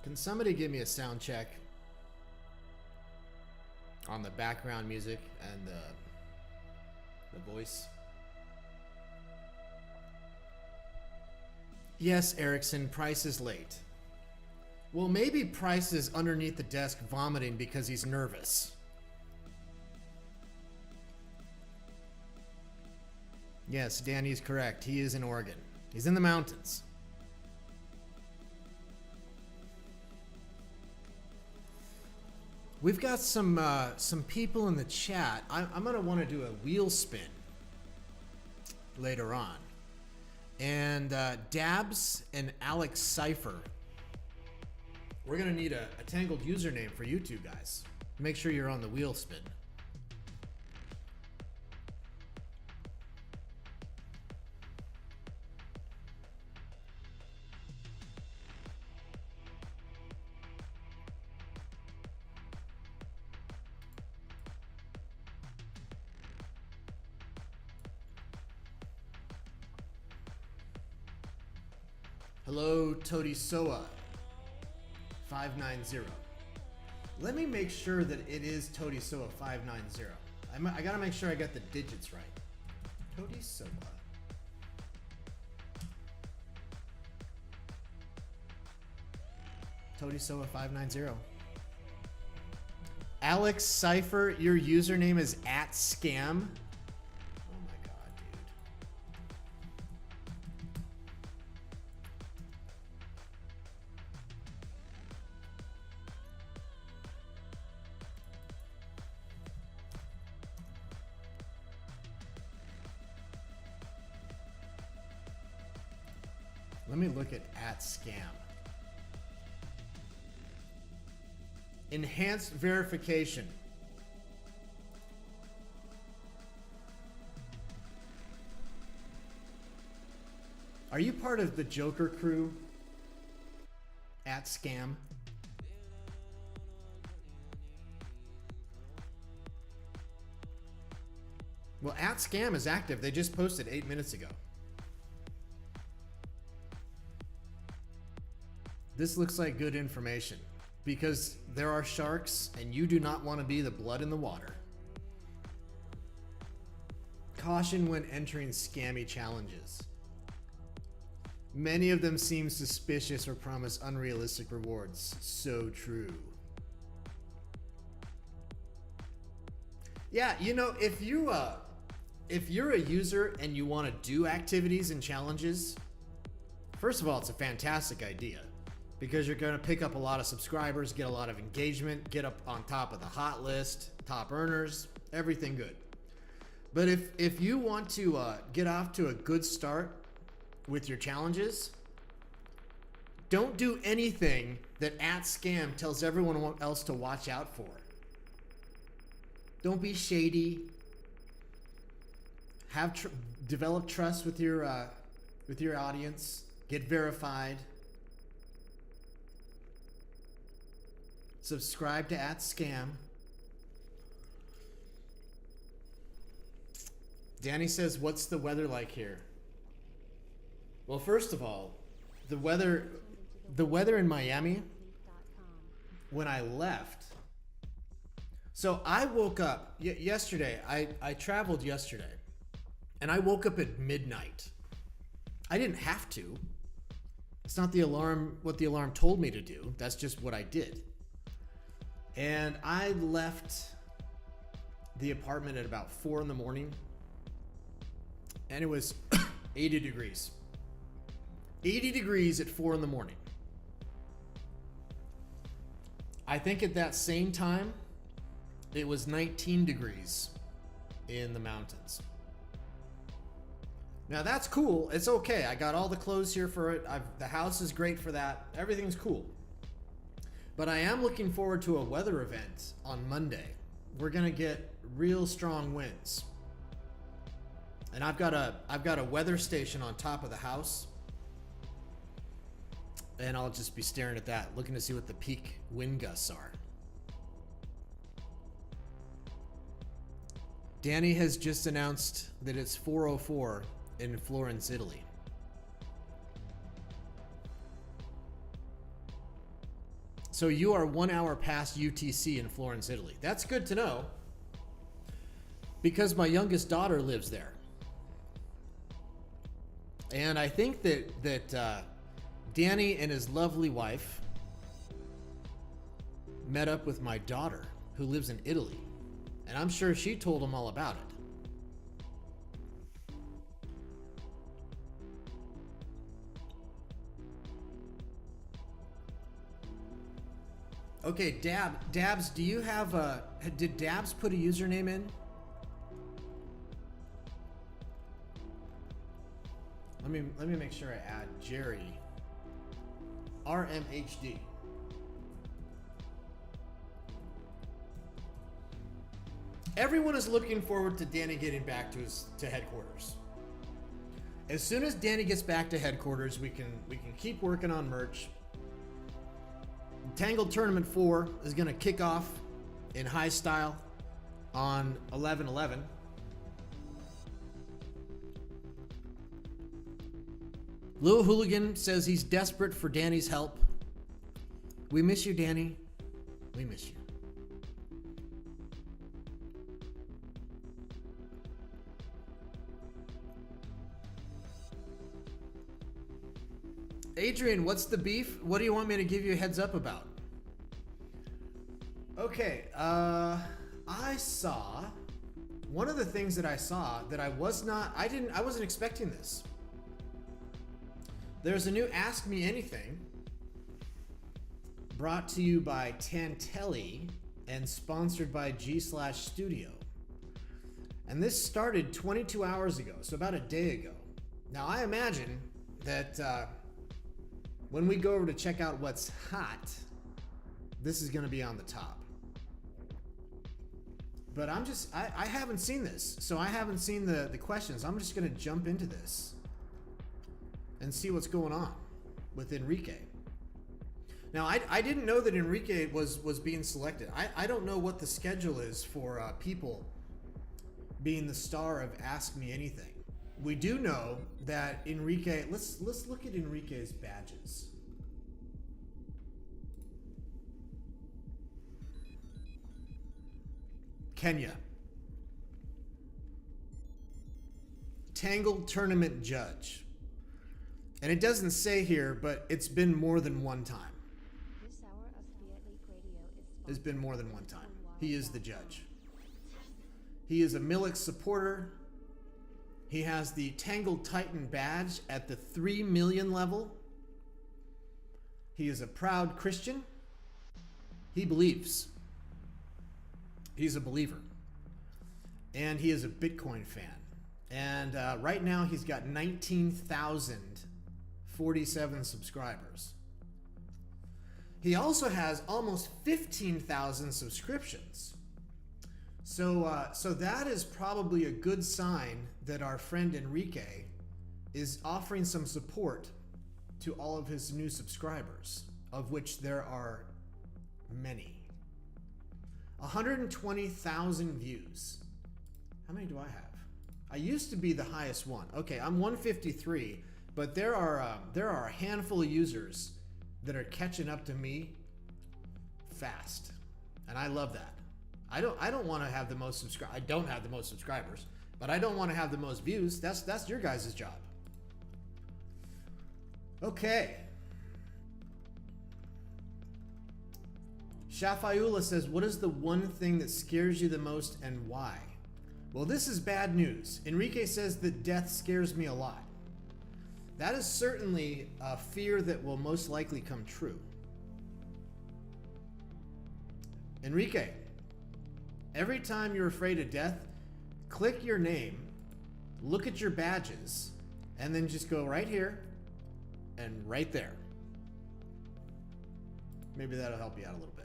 Can somebody give me a sound check on the background music and the voice? Yes, Erickson, Price is late. Well, maybe Price is underneath the desk vomiting because he's nervous. Yes, Danny's correct. He is in Oregon. He's in the mountains. We've got some people in the chat. I'm going to want to do a wheel spin later on. And Dabs and Alex Cypher. We're going to need a Tangled username for you two guys. Make sure you're on the wheel spin. Hello, Todisoa 590. Let me make sure that it is Todisoa 590. I gotta make sure I got the digits right. Todisoa. Todisoa 590. Alex Cypher, your username is @scam. Let me look at @scam. Enhanced verification. Are you part of the Joker crew? @scam. Well, @scam is active. They just posted 8 minutes ago. This looks like good information because there are sharks and you do not want to be the blood in the water. Caution when entering scammy challenges. Many of them seem suspicious or promise unrealistic rewards. So true. Yeah, you know, if you're a user and you want to do activities and challenges, first of all, it's a fantastic idea. Because you're going to pick up a lot of subscribers, get a lot of engagement, get up on top of the hot list, top earners, everything good. But if you want to get off to a good start with your challenges, don't do anything that @scam tells everyone else to watch out for. Don't be shady. Develop trust with your audience. Get verified. Subscribe to @scam. Danny says, what's the weather like here? Well, first of all, the weather in Miami, when I left. So I woke up yesterday. I traveled yesterday and I woke up at midnight. I didn't have to. It's not what the alarm told me to do. That's just what I did. And I left the apartment at about 4 in the morning. And it was 80 degrees. 80 degrees at 4 in the morning. I think at that same time, it was 19 degrees in the mountains. Now that's cool. It's okay. I got all the clothes here for it. The house is great for that. Everything's cool. But I am looking forward to a weather event on Monday. We're gonna get real strong winds. And I've got a weather station on top of the house. And I'll just be staring at that, looking to see what the peak wind gusts are. Danny has just announced that it's 4:04 in Florence, Italy. So you are 1 hour past UTC in Florence, Italy. That's good to know because my youngest daughter lives there. And I think that Danny and his lovely wife met up with my daughter who lives in Italy. And I'm sure she told him all about it. Okay, Dabs, do you have did Dabs put a username in? Let me make sure I add Jerry RMHD. Everyone is looking forward to Danny getting back to headquarters. As soon as Danny gets back to headquarters, we can keep working on merch. Tangled Tournament 4 is going to kick off in high style on 11/11. Lil Hooligan says he's desperate for Danny's help. We miss you, Danny. We miss you. Adrian, what's the beef? What do you want me to give you a heads up about? Okay, I saw one of the things that I saw that I wasn't expecting this. There's a new Ask Me Anything brought to you by Tantelli and sponsored by G/Studio. And this started 22 hours ago, so about a day ago. Now I imagine that when we go over to check out what's hot, this is going to be on the top. But I haven't seen this, so I haven't seen the questions. I'm just going to jump into this and see what's going on with Enrique. Now, I didn't know that Enrique was being selected. I don't know what the schedule is for people being the star of Ask Me Anything. We do know that Enrique, let's look at Enrique's badges. Kenya. Tangled Tournament Judge. And it doesn't say here, but it's been more than one time. This hour of Fiat League Radio is It's been more than one time. He is the judge. He is a Milix supporter. He has the Tangled Titan badge at the 3 million level. He is a proud Christian. He believes. He's a believer. And he is a Bitcoin fan. And right now he's got 19,047 subscribers. He also has almost 15,000 subscriptions. So that is probably a good sign that our friend Enrique is offering some support to all of his new subscribers, of which there are many. 120,000 views. How many do I have? I used to be the highest one. Okay, I'm 153, but there are a handful of users that are catching up to me fast, and I love that. I don't want to have the most subscribers. I don't have the most subscribers, but I don't want to have the most views. That's your guys' job. Okay. Shafayula says, what is the one thing that scares you the most and why? Well, this is bad news. Enrique says that death scares me a lot. That is certainly a fear that will most likely come true. Enrique, every time you're afraid of death, click your name, look at your badges, and then just go right here and right there. Maybe that'll help you out a little bit.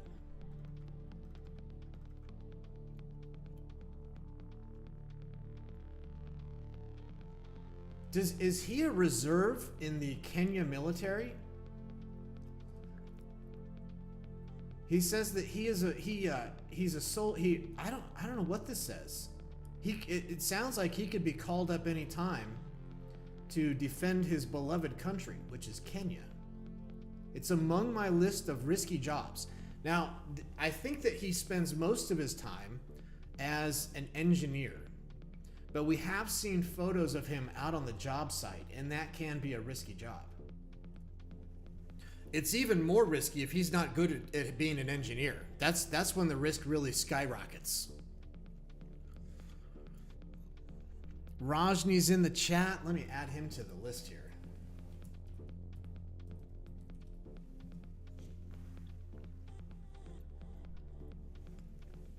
Is he a reserve in the Kenya military? He says that he's a soul. I don't know what this says. It sounds like he could be called up any time to defend his beloved country, which is Kenya. It's among my list of risky jobs. Now, I think that he spends most of his time as an engineer, but we have seen photos of him out on the job site, and that can be a risky job. It's even more risky if he's not good at being an engineer. That's when the risk really skyrockets. Rajni's in the chat. Let me add him to the list here.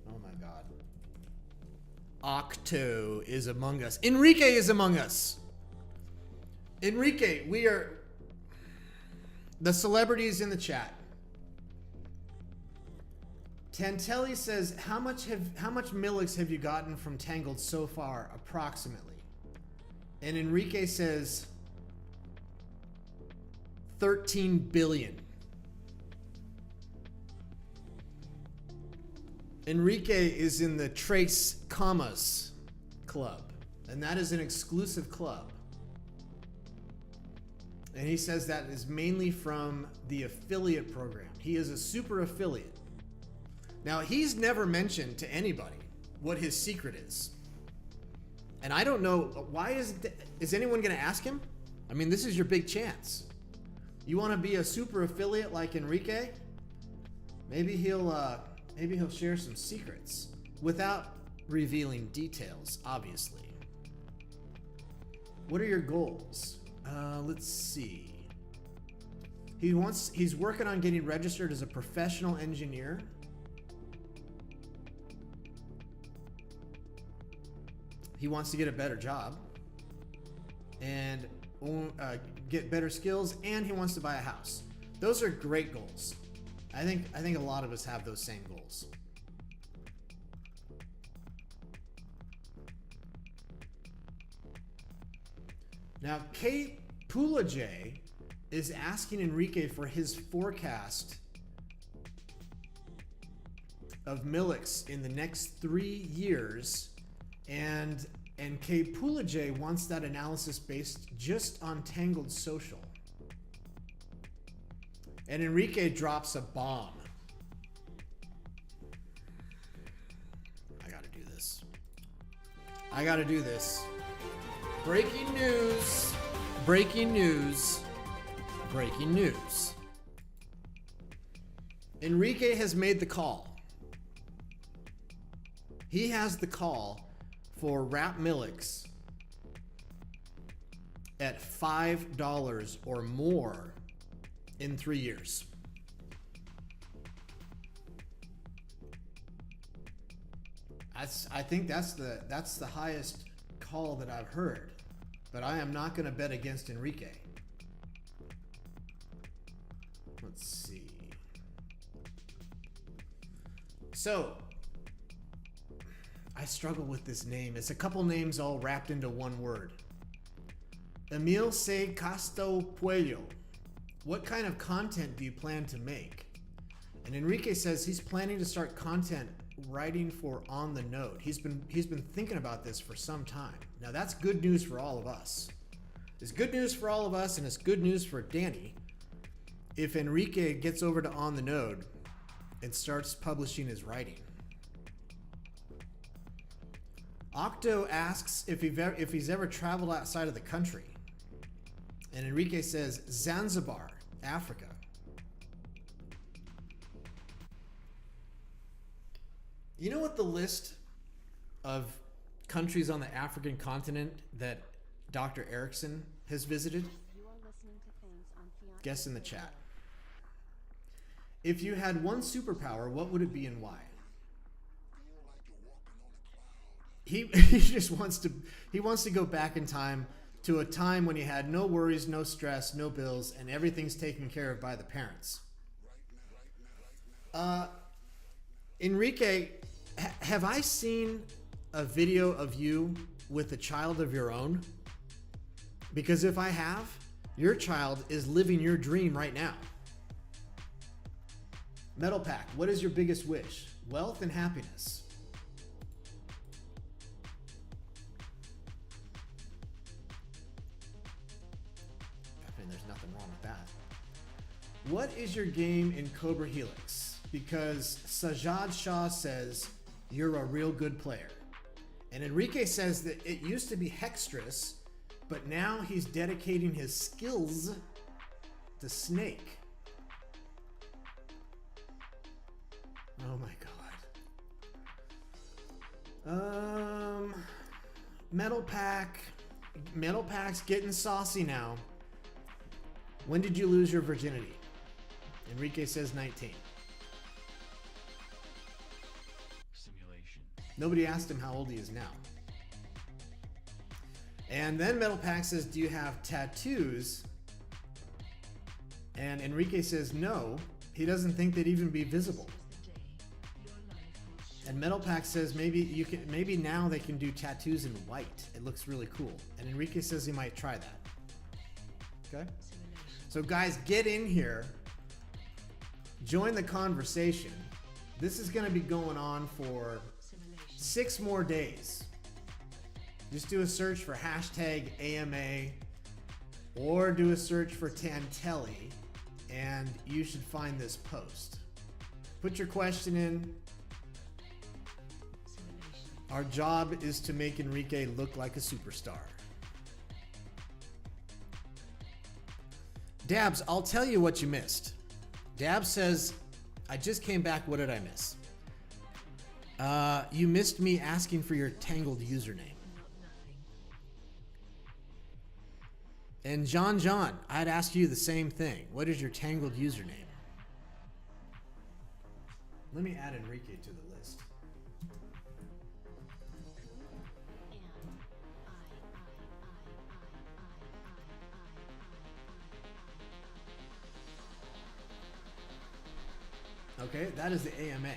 Oh my God. Octo is among us. Enrique is among us. Enrique, we are the celebrities in the chat. Tantelli says, how much Millix have you gotten from Tangled so far, approximately? And Enrique says 13 billion. Enrique is in the Trace Commas Club, and that is an exclusive club. And he says that is mainly from the affiliate program. He is a super affiliate. Now, he's never mentioned to anybody what his secret is. And I don't know, is anyone going to ask him? I mean, this is your big chance. You want to be a super affiliate like Enrique? Maybe he'll share some secrets without revealing details, obviously. What are your goals? Let's see. He's working on getting registered as a professional engineer. He wants to get a better job and get better skills, and he wants to buy a house. Those are great goals. I think a lot of us have those same goals. Now, Kate Pulajay is asking Enrique for his forecast of Millix in the next 3 years. And Kay Pulajay wants that analysis based just on Tangled Social. And Enrique drops a bomb. I gotta do this. Breaking news. Breaking news. Breaking news. Enrique has made the call. He has the call for Rap Millix at $5 or more in 3 years. I think that's the highest call that I've heard, but I am not going to bet against Enrique. Let's see. So, I struggle with this name. It's a couple names all wrapped into one word. Emil C. Casto Puello. What kind of content do you plan to make? And Enrique says he's planning to start content writing for On the Node. He's been thinking about this for some time. Now that's good news for all of us. It's good news for all of us, and it's good news for Danny if Enrique gets over to On the Node and starts publishing his writing. Octo asks if he's ever traveled outside of the country. And Enrique says Zanzibar, Africa. You know what the list of countries on the African continent that Dr. Erickson has visited? You are listening to things on Fiat. Guess in the chat. If you had one superpower, what would it be and why? He just wants to go back in time to a time when he had no worries, no stress, no bills, and everything's taken care of by the parents. Enrique, have I seen a video of you with a child of your own? Because if I have, your child is living your dream right now. Metal Pack, what is your biggest wish? Wealth and happiness. I mean, there's nothing wrong with that. what is your game in Cobra Helix? Because Sajad Shah says you're a real good player. And Enrique says that it used to be Hextress, but now he's dedicating his skills to Snake. Oh my god. Metal Pack's getting saucy now. When did you lose your virginity? Enrique says 19. Simulation. Nobody asked him how old he is now. And then Metal Pack says, do you have tattoos? And Enrique says no. He doesn't think they'd even be visible. And Metal Pack says maybe now they can do tattoos in white. It looks really cool. And Enrique says he might try that. Okay? So guys, get in here. Join the conversation. This is going to be going on for 6 more days. Just do a search for hashtag AMA or do a search for Tantelli and you should find this post. Put your question in. Our job is to make Enrique look like a superstar. Dabs, I'll tell you what you missed. Dabs says, I just came back, what did I miss? You missed me asking for your Tangled username. And John, I'd ask you the same thing. What is your Tangled username? Let me add Enrique to the list. Okay, that is the AMA.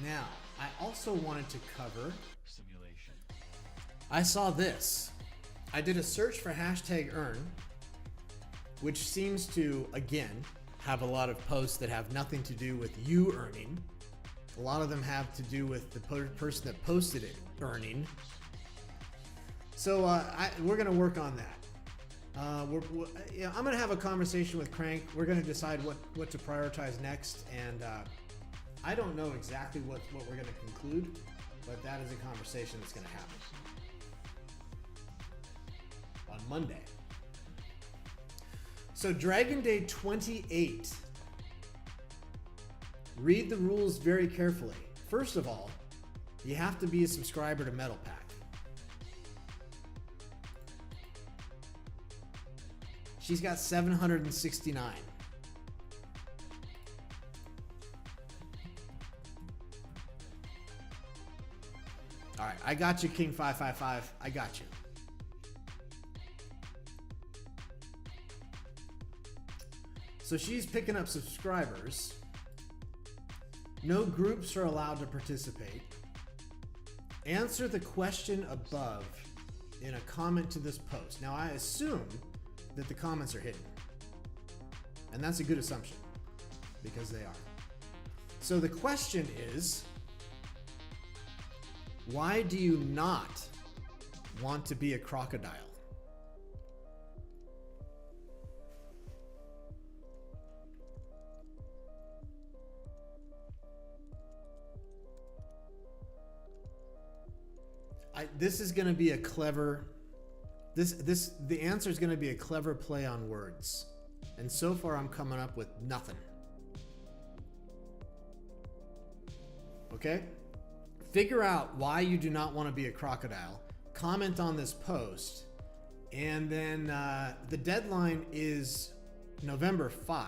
Now, I also wanted to cover Simulation. I saw this. I did a search for hashtag earn, which seems to, again, have a lot of posts that have nothing to do with you earning. A lot of them have to do with the person that posted it earning. So we're going to work on that. I'm going to have a conversation with Crank. We're going to decide what to prioritize next. And I don't know exactly what we're going to conclude, but that is a conversation that's going to happen on Monday. So Dragon Day 28. Read the rules very carefully. First of all, you have to be a subscriber to Metal Pack. She's got 769. All right, I got you, King 555. I got you. So she's picking up subscribers. No groups are allowed to participate. Answer the question above in a comment to this post. Now, I assume that the comments are hidden. And that's a good assumption because they are. So the question is, why do you not want to be a crocodile? This is going to be a clever. The answer is going to be a clever play on words, and so far I'm coming up with nothing. Okay, figure out why you do not want to be a crocodile. Comment on this post, and then the deadline is November 5.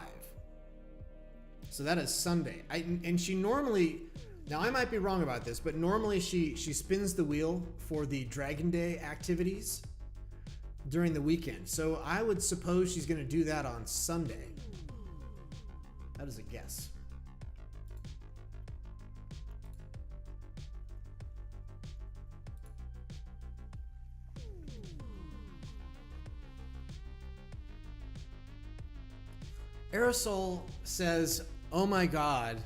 So that is Sunday. And she normally. Now, I might be wrong about this, but normally she spins the wheel for the Dragon Day activities during the weekend. So I would suppose she's going to do that on Sunday. That is a guess. Aerosol says, oh my God,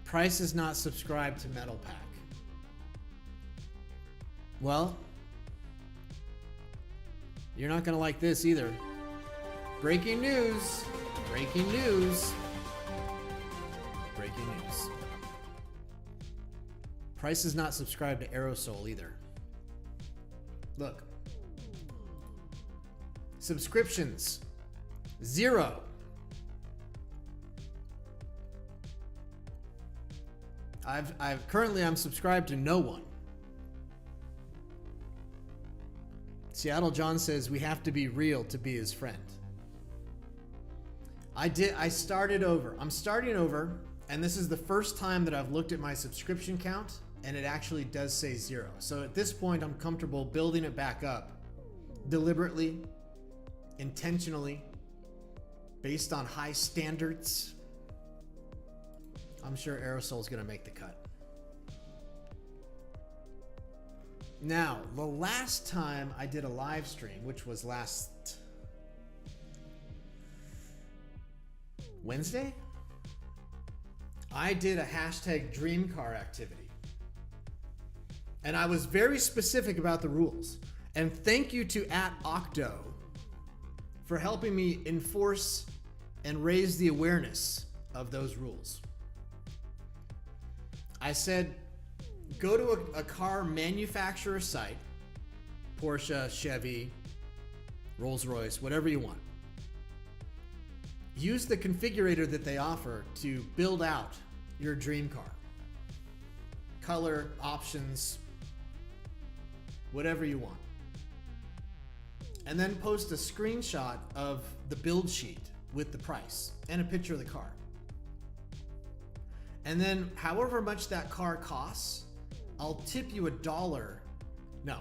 Price is not subscribed to Metal Pack. Well, you're not going to like this either. Breaking news. Breaking news. Breaking news. Price is not subscribed to Aerosol either. Look. Subscriptions. 0. Currently I'm subscribed to no one. Seattle John says we have to be real to be his friend. I started over. I'm starting over, and this is the first time that I've looked at my subscription count, and it actually does say 0. So at this point, I'm comfortable building it back up deliberately, intentionally, based on high standards. I'm sure Aerosol's gonna make the cut. Now, the last time I did a live stream, which was last Wednesday, I did a hashtag dream car activity. And I was very specific about the rules. And thank you to @Octo for helping me enforce and raise the awareness of those rules. I said, go to a car manufacturer site, Porsche, Chevy, Rolls-Royce, whatever you want. Use the configurator that they offer to build out your dream car. Color, options, whatever you want. And then post a screenshot of the build sheet with the price and a picture of the car. And then however much that car costs, I'll tip you $1. No,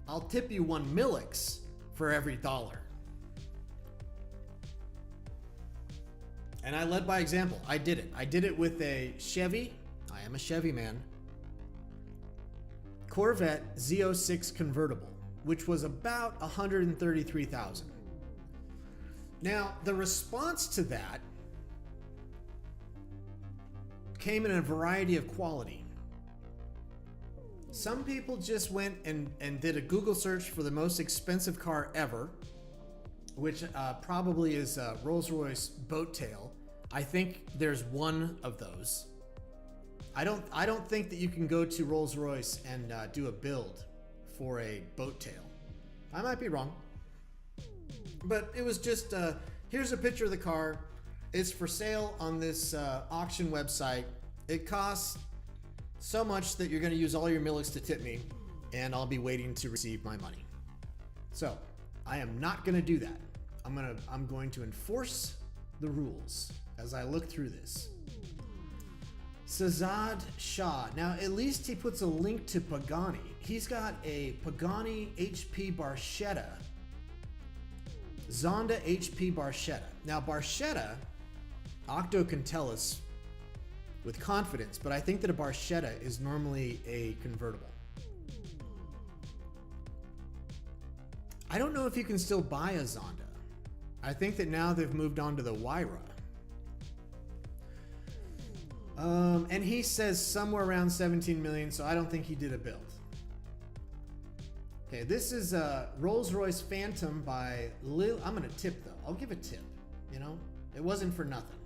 I'll tip you 1 Millix for every $1. And I led by example. I did it. I did it with a Chevy. I am a Chevy man. Corvette Z06 convertible, which was about $133,000. Now, the response to that came in a variety of quality. Some people just went and did a Google search for the most expensive car ever, which probably is a Rolls-Royce Boat Tail. I think there's one of those. I don't think that you can go to Rolls-Royce and do a build for a Boat Tail. I might be wrong, but it was just here's a picture of the car. It's for sale on this auction website. It costs so much that you're going to use all your Millix to tip me, and I'll be waiting to receive my money. So I am not going to do that. I'm going to enforce the rules as I look through this. Sazad Shah. Now, at least he puts a link to Pagani. He's got a Pagani HP Barchetta. Zonda HP Barchetta. Now, Barchetta, Octo can tell us with confidence, but I think that a Barchetta is normally a convertible. I don't know if you can still buy a Zonda. I think that now they've moved on to the Wyra. And he says somewhere around 17 million, so I don't think he did a build. Okay, this is a Rolls-Royce Phantom by Lil. I'm gonna tip though. I'll give a tip. You know, it wasn't for nothing.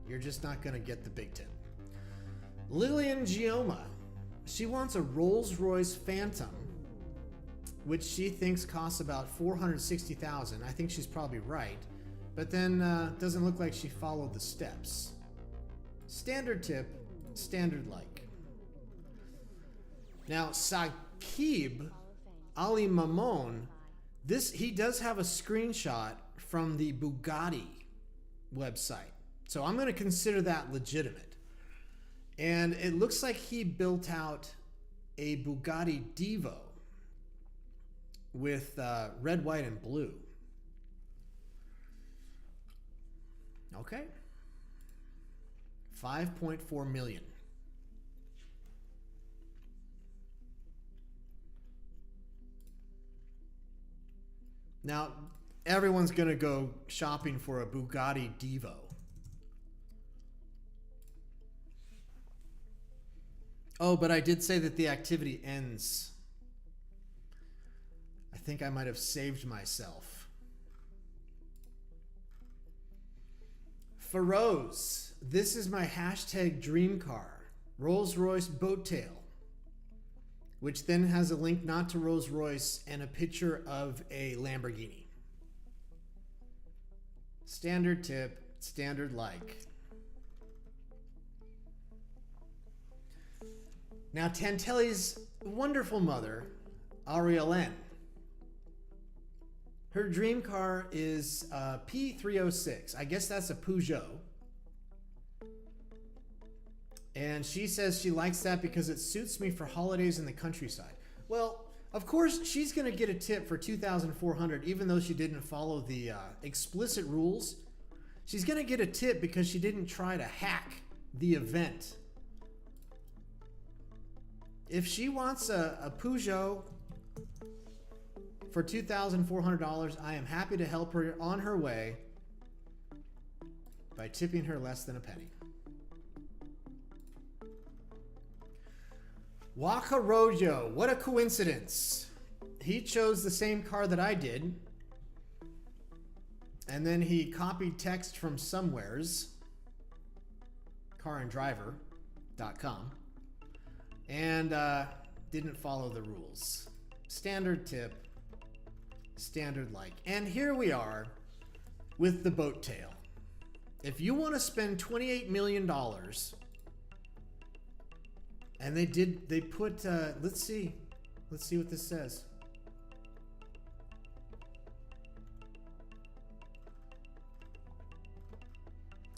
You're just not gonna get the big tip. Lillian Gioma. She wants a Rolls-Royce Phantom, which she thinks costs about $460,000. I think she's probably right, but then doesn't look like she followed the steps. Standard tip, standard like. Now, Saqib Ali Mamon, he does have a screenshot from the Bugatti website. So I'm going to consider that legitimate. And it looks like he built out a Bugatti Divo with red, white, and blue. Okay. 5.4 million. Now, everyone's going to go shopping for a Bugatti Divo. Oh, but I did say that the activity ends. I think I might have saved myself. Feroz, this is my hashtag dream car, Rolls-Royce Boat Tail, which then has a link not to Rolls-Royce and a picture of a Lamborghini. Standard tip, standard like. Now, Tantelli's wonderful mother, Ariel N. Her dream car is P306. I guess that's a Peugeot. And she says she likes that because it suits me for holidays in the countryside. Well, of course, she's going to get a tip for $2,400, even though she didn't follow the explicit rules. She's going to get a tip because she didn't try to hack the event. If she wants a Peugeot for $2,400, I am happy to help her on her way by tipping her less than a penny. Waka Rojo, what a coincidence. He chose the same car that I did. And then he copied text from somewheres, caranddriver.com, and didn't follow the rules. Standard tip, standard like. And here we are with the boat tail. If you want to spend $28 million, and they put, let's see what this says.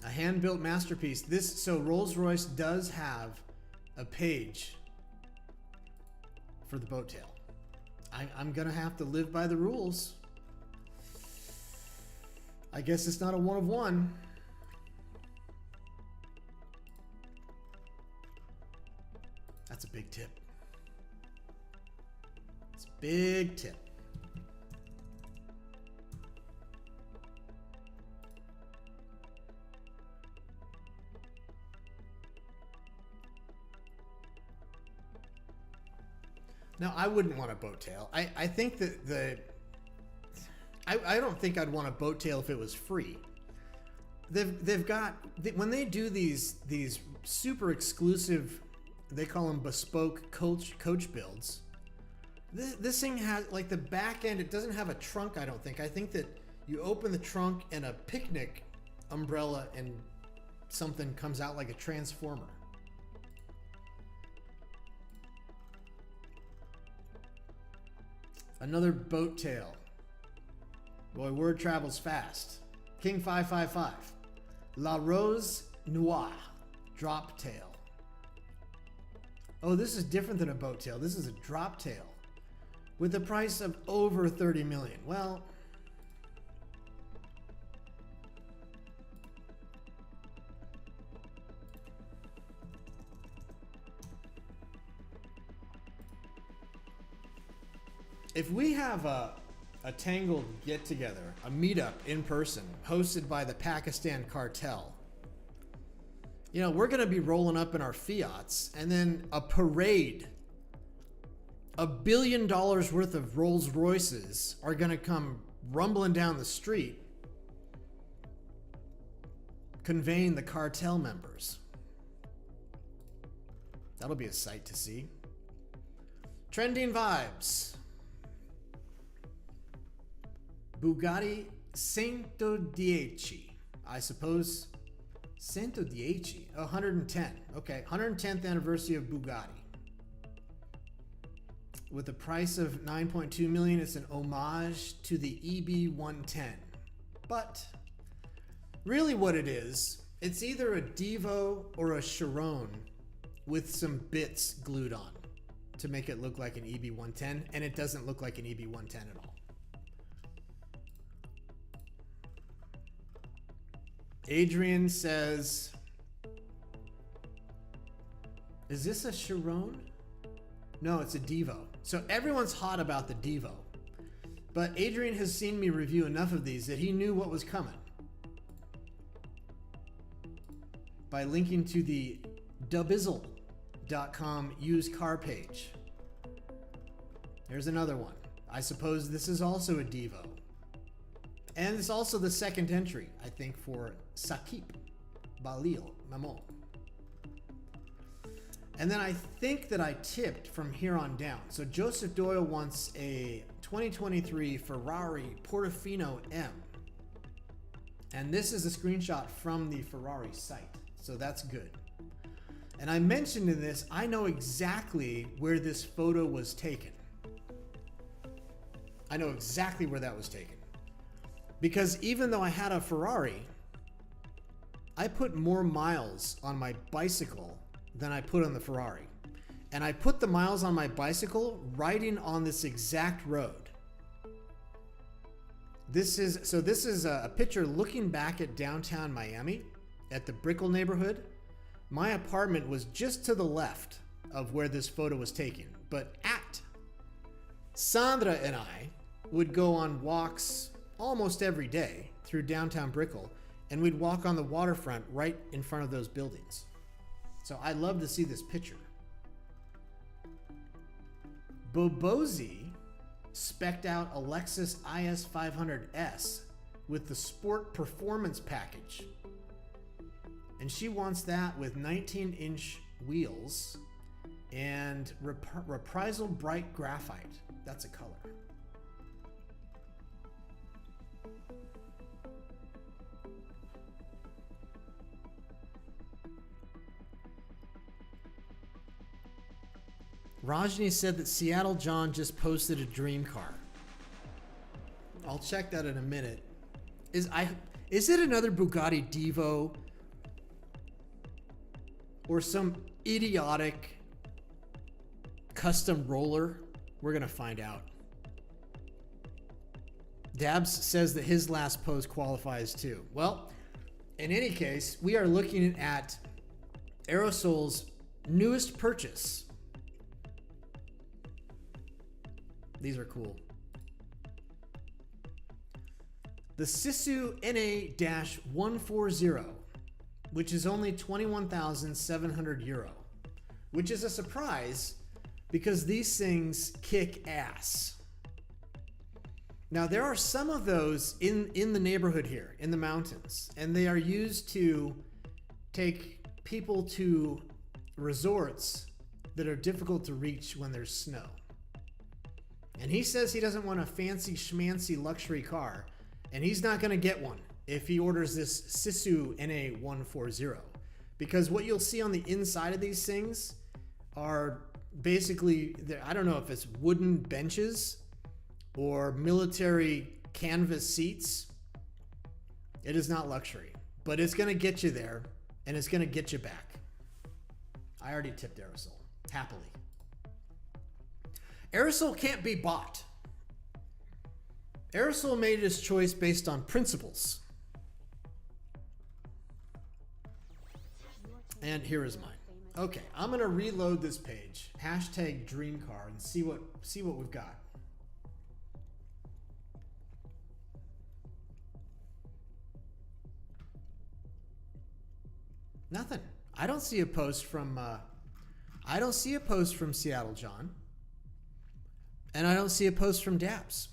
A hand-built masterpiece. So Rolls-Royce does have a page for the boat tail. I'm gonna have to live by the rules. I guess it's not a one of one. That's a big tip. It's a big tip. Now, I wouldn't want a boat tail. I think that I don't think I'd want a boat tail if it was free. They've got, when they do these super exclusive, they call them bespoke coach builds. This thing has, like, the back end, it doesn't have a trunk, I don't think. I think that you open the trunk and a picnic umbrella and something comes out like a transformer. Another boat tail. Boy, word travels fast. King 555. La Rose Noire drop tail. Oh, this is different than a boat tail. This is a drop tail with a price of over 30 million. Well, if we have a Tangled get-together, a meetup in person, hosted by the Pakistan cartel, you know, we're going to be rolling up in our Fiats, and then a parade, $1 billion worth of Rolls Royces are going to come rumbling down the street, conveying the cartel members. That'll be a sight to see. Trending vibes. Bugatti 110. I suppose 110. 110. Okay, 110th anniversary of Bugatti. With a price of 9.2 million, it's an homage to the EB110. But really what it is, it's either a Devo or a Chiron with some bits glued on to make it look like an EB110, and it doesn't look like an EB110 at all. Adrian says, is this a Chiron? No, it's a Devo. So everyone's hot about the Devo. But Adrian has seen me review enough of these that he knew what was coming by linking to the Dubizzle.com used car page. There's another one. I suppose this is also a Devo. And it's also the second entry, I think, for Sakip Balil Mamon. And then I think that I tipped from here on down. So Joseph Doyle wants a 2023 Ferrari Portofino M. And this is a screenshot from the Ferrari site. So that's good. And I mentioned in this, I know exactly where this photo was taken. I know exactly where that was taken. Because even though I had a Ferrari, I put more miles on my bicycle than I put on the Ferrari. And I put the miles on my bicycle riding on this exact road. This is a picture looking back at downtown Miami at the Brickell neighborhood. My apartment was just to the left of where this photo was taken. But Sandra and I would go on walks almost every day through downtown Brickell, and we'd walk on the waterfront right in front of those buildings. So I love to see this picture. Bobozi spec'd out a Lexus IS 500S with the Sport Performance package. And she wants that with 19-inch wheels and reprisal bright graphite. That's a color. Rajni said that Seattle John just posted a dream car. I'll check that in a minute. Is it another Bugatti Divo or some idiotic custom roller? We're gonna find out. Dabs says that his last post qualifies too. Well, in any case, we are looking at Aerosol's newest purchase. These are cool. The Sisu NA-140, which is only 21,700 euro, which is a surprise because these things kick ass. Now, there are some of those in the neighborhood here, in the mountains, and they are used to take people to resorts that are difficult to reach when there's snow. And he says he doesn't want a fancy schmancy luxury car, and he's not going to get one if he orders this Sisu NA-140. Because what you'll see on the inside of these things are basically, I don't know if it's wooden benches or military canvas seats. It is not luxury, but it's going to get you there, and it's going to get you back. I already tipped Aerosol, happily. Aerosol can't be bought. Aerosol made his choice based on principles. And here is mine. Okay, I'm gonna reload this page. Hashtag dream car and see what we've got. Nothing. I don't see a post from Seattle John. And I don't see a post from Dabs.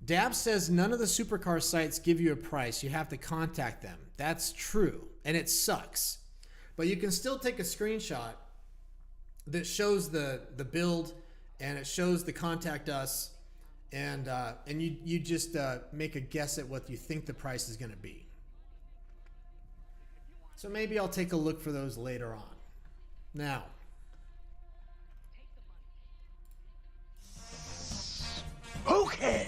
Dabs says none of the supercar sites give you a price. You have to contact them. That's true. And it sucks. But you can still take a screenshot that shows the build and it shows the contact us. And you just make a guess at what you think the price is going to be. So maybe I'll take a look for those later on. Now, Poken!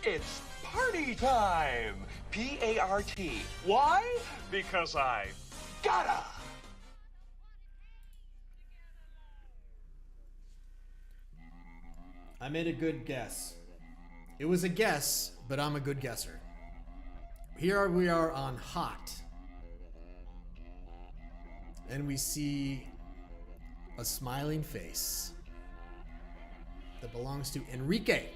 It's party time! P-A-R-T. Why? Because I gotta! I made a good guess. It was a guess, but I'm a good guesser. Here we are on Hot. And we see a smiling face that belongs to Enrique.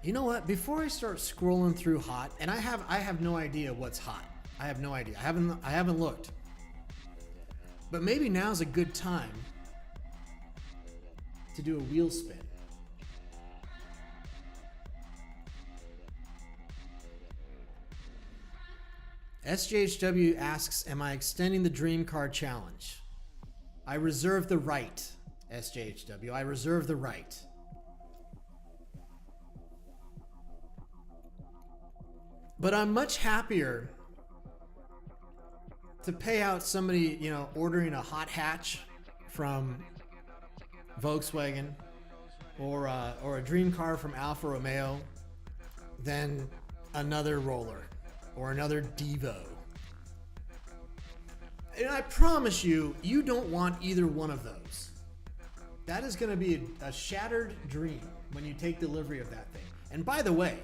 You know what? Before I start scrolling through Hot, and I have no idea what's hot. I have no idea. I haven't looked. But maybe now's a good time to do a wheel spin. SJHW asks, am I extending the Dream Car Challenge? I reserve the right, SJHW. I reserve the right. But I'm much happier to pay out somebody, you know, ordering a hot hatch from Volkswagen or a dream car from Alfa Romeo than another roller or another Devo. And I promise you, you don't want either one of those. That is going to be a shattered dream when you take delivery of that thing. And by the way,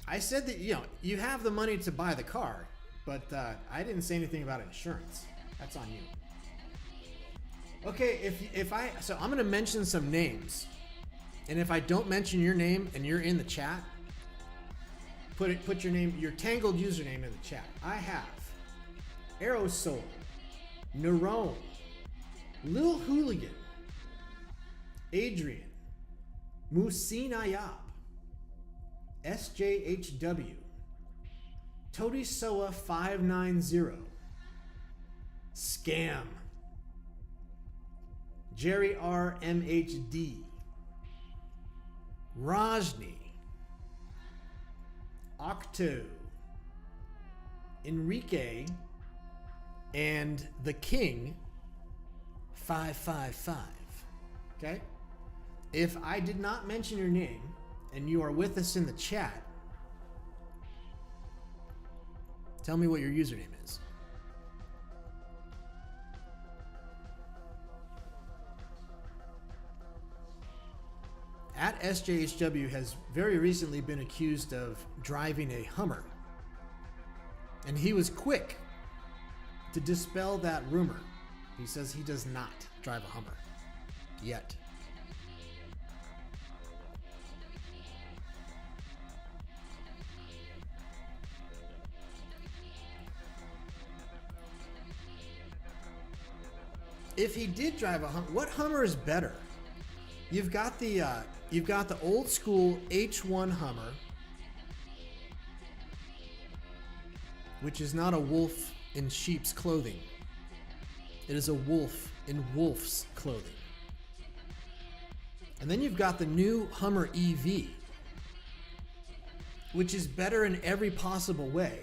I said that, you know, you have the money to buy the car, but I didn't say anything about insurance. That's on you. Okay, so I'm going to mention some names. And if I don't mention your name and you're in the chat, put your name, your Tangled username in the chat. I have Aerosol, Nerone, Lil Hooligan, Adrian, Musin Ayab, SJHW, Todisoa 590, Scam, Jerry R. MHD, Rajni, Octo, Enrique, and the King 555. Okay? If I did not mention your name and you are with us in the chat, tell me what your username is. At SJHW has very recently been accused of driving a Hummer. And he was quick to dispel that rumor. He says he does not drive a Hummer. Yet. If he did drive a Hummer, what Hummer is better? You've got the old school H1 Hummer, which is not a wolf in sheep's clothing. It is a wolf in wolf's clothing. And then you've got the new Hummer EV, which is better in every possible way,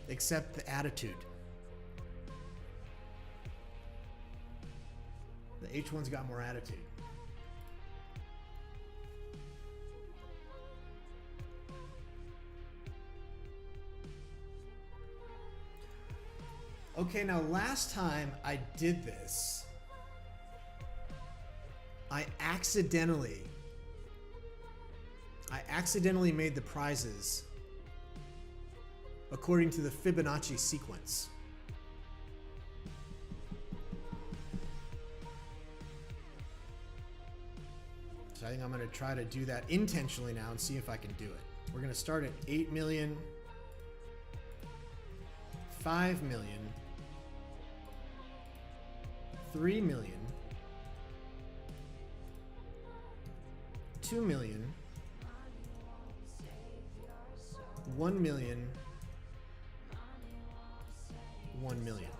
except the attitude. The H1's got more attitude. Okay, now last time I did this, I accidentally made the prizes according to the Fibonacci sequence. So I think I'm going to try to do that intentionally now and see if I can do it. We're going to start at 8 million, 5 million, 3 million, 2 million, 1 million, 1 million.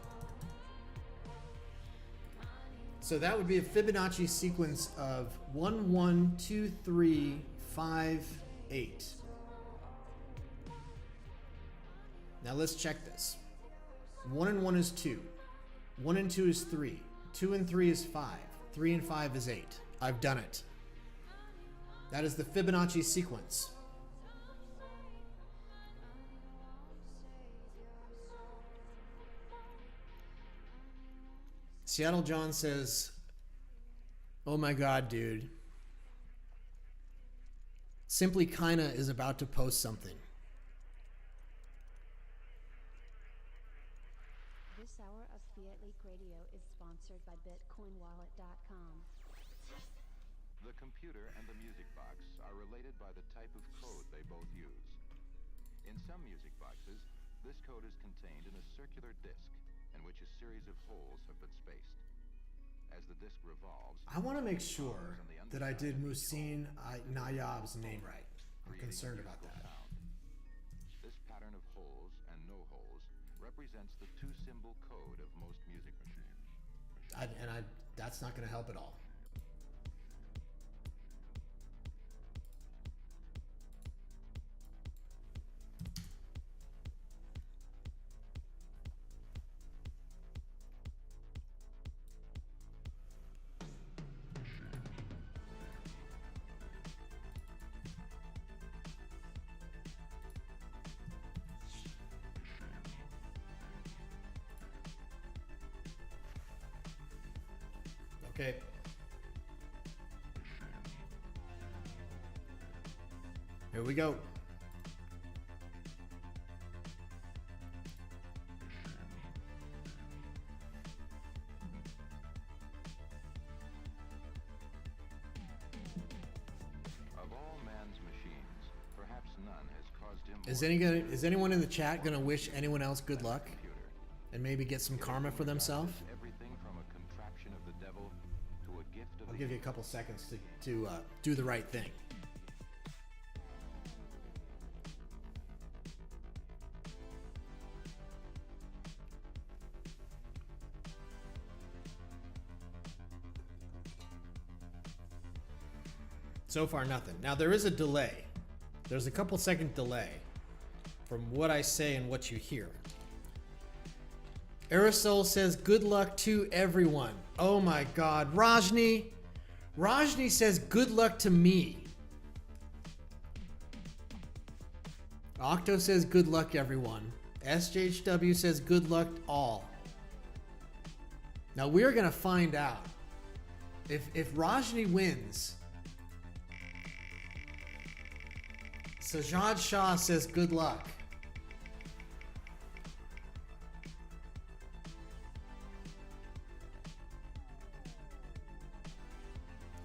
So that would be a Fibonacci sequence of 1, 1, 2, 3, 5, 8. Now let's check this. 1 and 1 is 2. 1 and 2 is 3. 2 and 3 is 5. 3 and 5 is 8. I've done it. That is the Fibonacci sequence. Seattle John says, oh my God, dude. Simply Kinda is about to post something. This hour of Fiat League Radio is sponsored by BitcoinWallet.com. The computer and the music box are related by the type of code they both use. In some music boxes, this code is contained in a circular disk. in which a series of holes have been spaced. As the disc revolves, I want to make sure that I did Muhsin Nayab's name right. I'm concerned about that. this pattern of holes and no holes represents the two-symbol code of most music machines. That's not going to help at all. Okay. Here we go. Of all man's machines, perhaps none has caused him Is anyone in the chat gonna wish anyone else good luck computer. and maybe get some karma for themselves? Everything from a contraption of the devil to a gift of I'll the give you a couple seconds to do the right thing. So far, nothing. Now, there is a delay. There's a couple second delay from what I say and what you hear. Aerosol says, good luck to everyone. Oh my God. Rajni says, good luck to me. Octo says, good luck, everyone. SJHW says, good luck all. Now, we're going to find out. If Rajni wins, Sajad Shah says, good luck.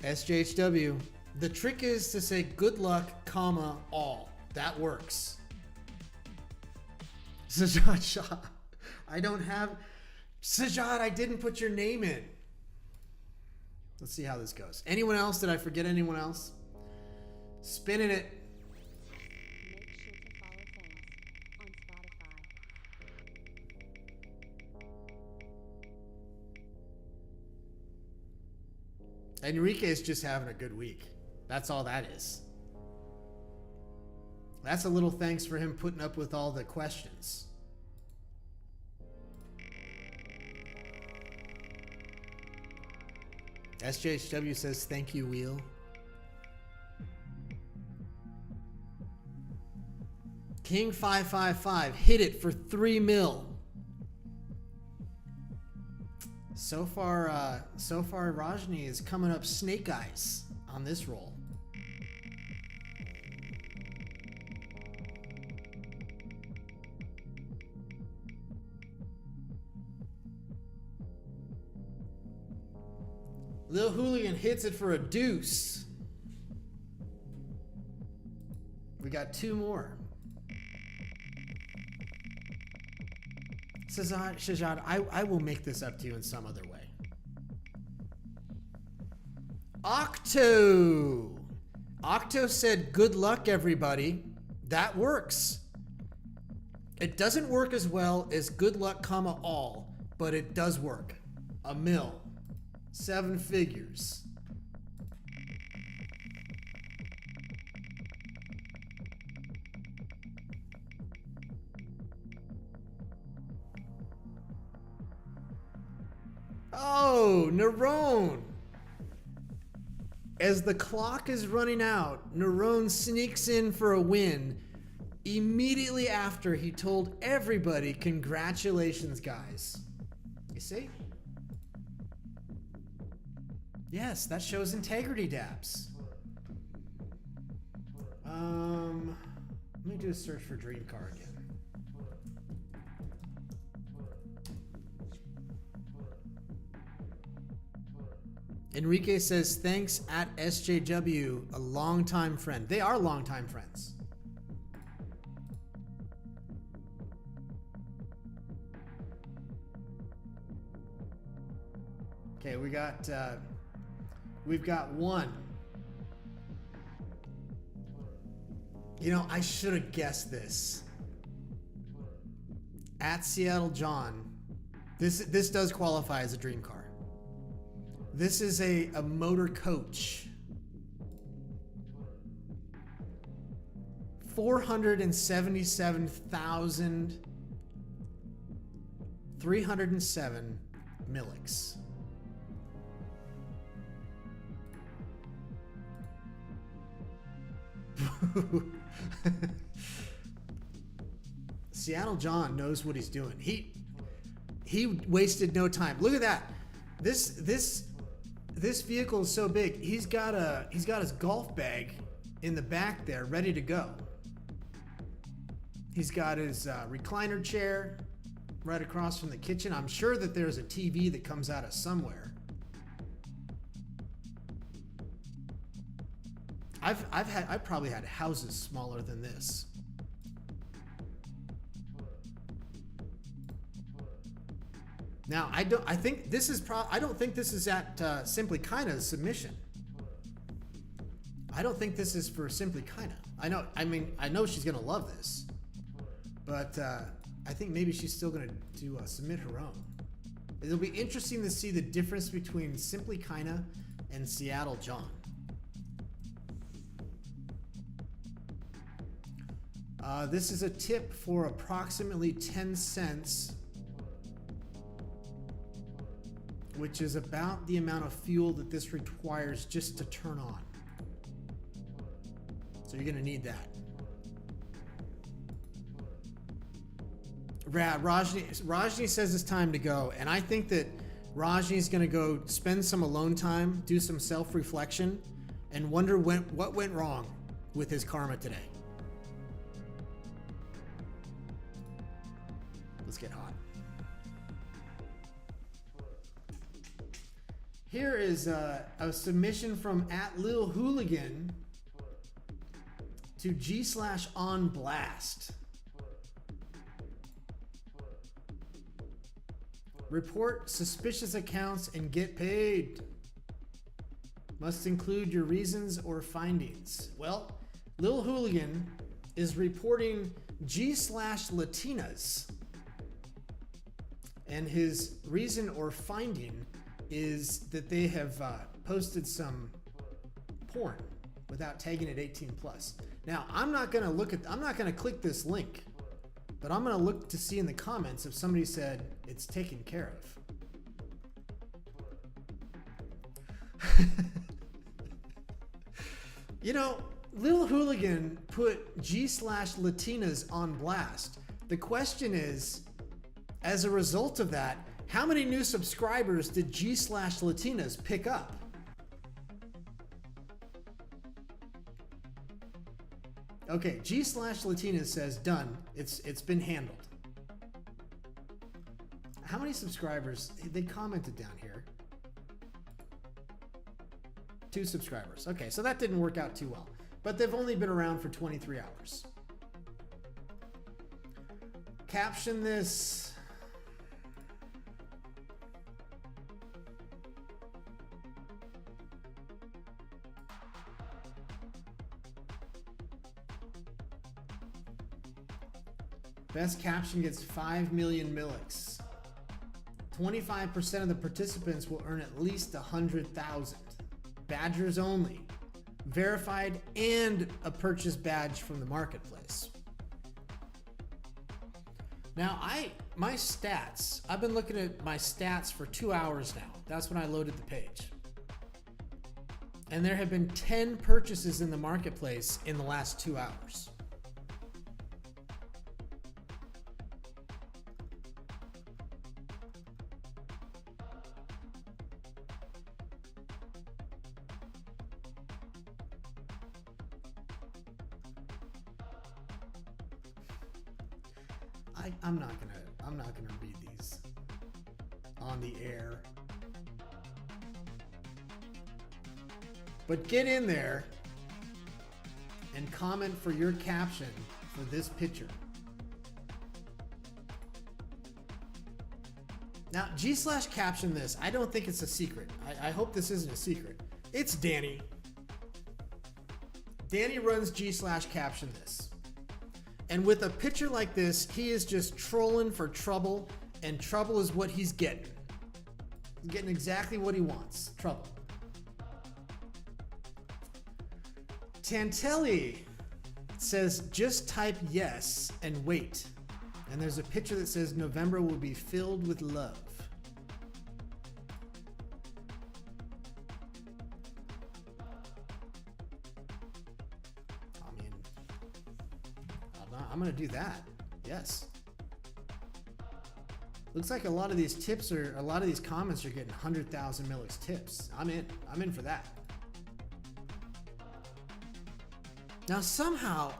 SJHW. The trick is to say good luck, comma, all. That works. Sajad Shah. I don't have... Sajad, I didn't put your name in. Let's see how this goes. Anyone else? Did I forget anyone else? Spinning it. Make sure to follow things on Spotify. Enrique is just having a good week. That's all that is. That's a little thanks for him putting up with all the questions. SJHW says, thank you, Wheel. King 555 hit it for 3 mil. So far, Rajni is coming up snake eyes on this roll. Lil Hooligan hits it for a deuce. We got 2 more. Shahzad, I will make this up to you in some other way. Octo said, good luck, everybody. That works. It doesn't work as well as good luck, comma, all, but it does work. A mil. 7 figures. Oh, Nerone. As the clock is running out, Nerone sneaks in for a win immediately after he told everybody, congratulations, guys. You see? Yes, that shows integrity, Dabs. Let me do a search for Dream Car again. Enrique says, thanks at SJW, a longtime friend. They are longtime friends. Okay, we've got one. You know, I should have guessed this. At Seattle John, this does qualify as a dream car. This is a motor coach. 477,307 Millix. Seattle John knows what he's doing. He wasted no time. Look at that. This vehicle is so big. He's got his golf bag in the back there, ready to go. He's got his recliner chair right across from the kitchen. I'm sure that there's a TV that comes out of somewhere. I've probably had houses smaller than this. Now I don't think this is at Simply Kinda's submission. I don't think this is for Simply Kinda. I know she's gonna love this, but I think maybe she's still gonna submit her own. It'll be interesting to see the difference between Simply Kinda and Seattle John. This is a tip for approximately 10 cents, which is about the amount of fuel that this requires just to turn on. So you're gonna need that. Rajni says it's time to go, and I think that Rajni's gonna go spend some alone time, do some self-reflection, and wonder what went wrong with his karma today. Let's get hot. Here is a submission from @LilHooligan to G/OnBlast. Report suspicious accounts and get paid. Must include your reasons or findings. Well, Lil Hooligan is reporting G/Latinas. And his reason or finding is that they have posted some porn without tagging it 18+. Now, I'm not gonna click this link, but I'm gonna look to see in the comments if somebody said it's taken care of. You know, Lil Hooligan put G/Latinas on blast. The question is, as a result of that, how many new subscribers did G/Latinas pick up? Okay, G/Latinas says done. It's been handled. How many subscribers? They commented down here. 2 subscribers. Okay, so that didn't work out too well. But they've only been around for 23 hours. Caption this. Best caption gets 5 million Millix. 25% of the participants will earn at least 100,000. Badgers only. Verified and a purchase badge from the marketplace. Now, my stats, I've been looking at my stats for 2 hours now. That's when I loaded the page. And there have been 10 purchases in the marketplace in the last 2 hours. I'm not gonna read these on the air. But get in there and comment for your caption for this picture. Now, G/caption this. I don't think it's a secret. I hope this isn't a secret. It's Danny. Danny runs G/caption this. And with a picture like this, he is just trolling for trouble, and trouble is what he's getting. He's getting exactly what he wants. Trouble. Tantelli says, just type yes and wait. And there's a picture that says November will be filled with love. I mean, I'm going to do that. Yes. Looks like a lot of these comments are getting 100,000 Millix tips. I'm in for that. Now somehow,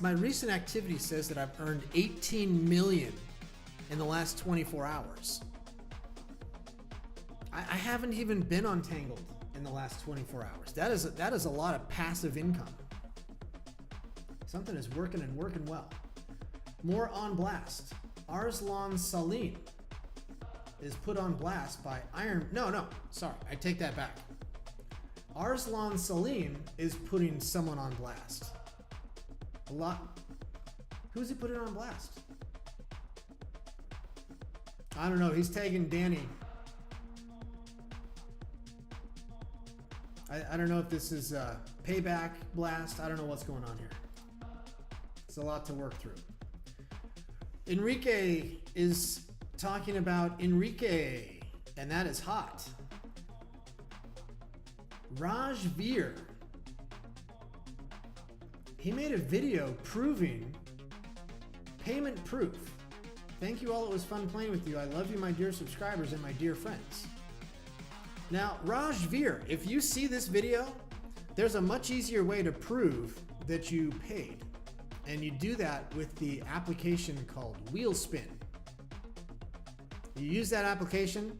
my recent activity says that I've earned 18 million in the last 24 hours. I haven't even been on Tangled in the last 24 hours. That is a lot of passive income. Something is working and working well. More on blast. Arslan Salim is put on blast by Iron. No, sorry, I take that back. Arslan Salim is putting someone on blast. A lot. Who's he putting on blast? I don't know. He's tagging Danny. I don't know if this is payback blast. I don't know what's going on here. It's a lot to work through. Enrique is talking about Enrique, and that is hot. Raj Veer. He made a video proving payment proof. Thank you all. It was fun playing with you. I love you, my dear subscribers and my dear friends. Now, Raj Veer, if you see this video, there's a much easier way to prove that you paid. And you do that with the application called Wheelspin. You use that application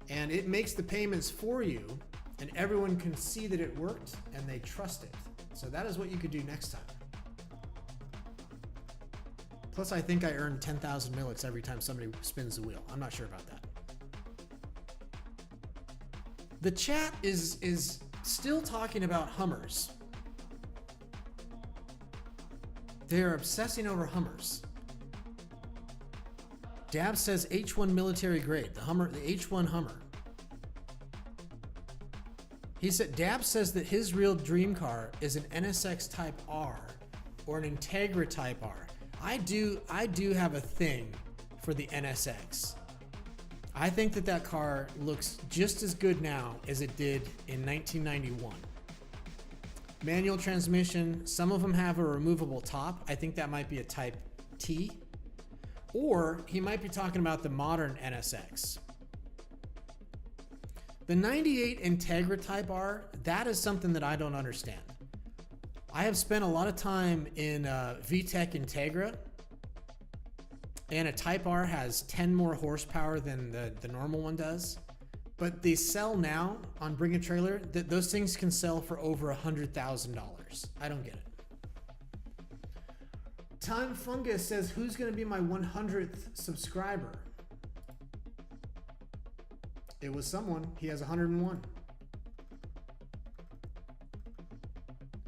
and it makes the payments for you, and everyone can see that it worked and they trust it. So that is what you could do next time. Plus, I think I earn 10,000 Millix every time somebody spins the wheel. I'm not sure about that. The chat is still talking about Hummers. They're obsessing over Hummers. Dab says H1 military grade, the H1 Hummer. He said Dab says that his real dream car is an NSX Type R or an Integra Type R. I do have a thing for the NSX. I think that car looks just as good now as it did in 1991. Manual transmission, some of them have a removable top. I think that might be a Type T. Or he might be talking about the modern NSX. The 98 Integra Type R, that is something that I don't understand. I have spent a lot of time in VTEC Integra, and a Type R has 10 more horsepower than the normal one does. But they sell now on Bring a Trailer, those things can sell for over $100,000. I don't get it. Time Fungus says, who's going to be my 100th subscriber? It was someone. He has 101.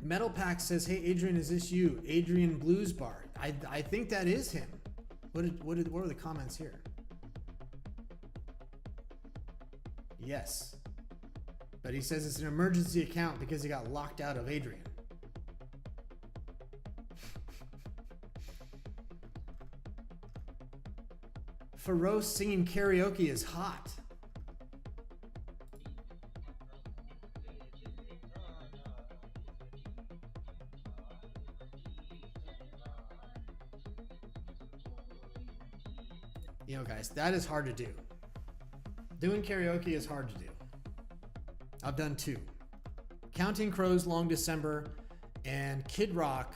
Metal Pack says, hey, Adrian, is this you? Adrian Blues Bar. I think that is him. What were the comments here? Yes. But he says it's an emergency account because he got locked out of Adrian. Feroz singing karaoke is hot. You know, guys, that is hard to do. Doing karaoke is hard to do. I've done 2. Counting Crows, Long December, and Kid Rock,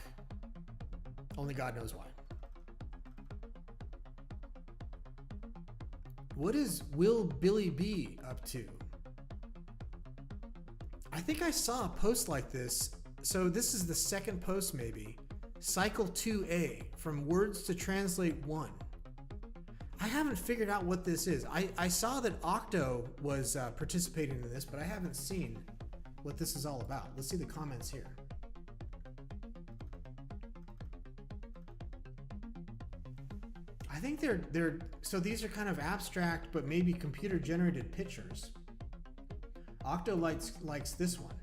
only God knows why. What is Will Billy B up to? I think I saw a post like this. So this is the second post maybe. Cycle 2A, from Words to Translate 1. I haven't figured out what this is. I saw that Octo was participating in this, but I haven't seen what this is all about. Let's see the comments here. I think they're so these are kind of abstract, but maybe computer generated pictures. Octo likes this one.